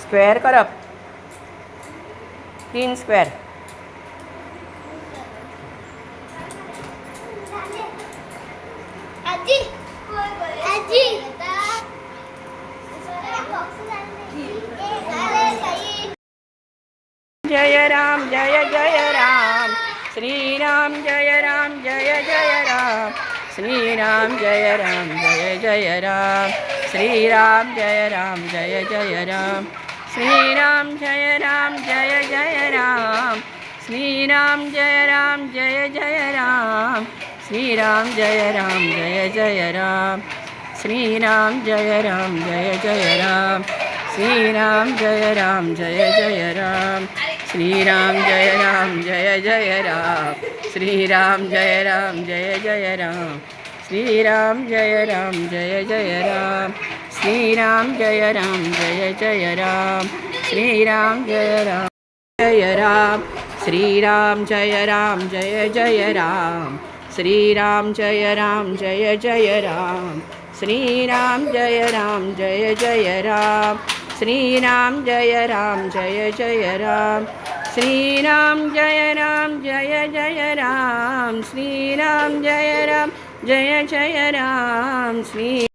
Square करप 3 square. जय राम जय जय राम श्रीराम जय राम जय जय राम श्रीराम जय राम जय जय राम श्रीराम जय राम जय जय राम श्रीराम जय राम जय जय राम श्रीराम जय राम जय जय राम श्रीराम जय राम जय जय राम श्रीराम जय राम जय जय राम श्रीराम जय राम जय जय राम श्रीराम जय राम जय जय राम श्रीराम जय राम जय जय राम श्रीराम जय राम जय जय राम श्रीराम जय राम जय जय राम श्रीराम जय राम जय राम श्रीराम जय राम जय जय राम श्रीराम जय राम जय जय राम श्रीराम जय राम जय जय राम श्रीराम जय राम जय जय राम श्रीराम जय राम जय जय राम श्रीराम जय राम जय जय राम श्री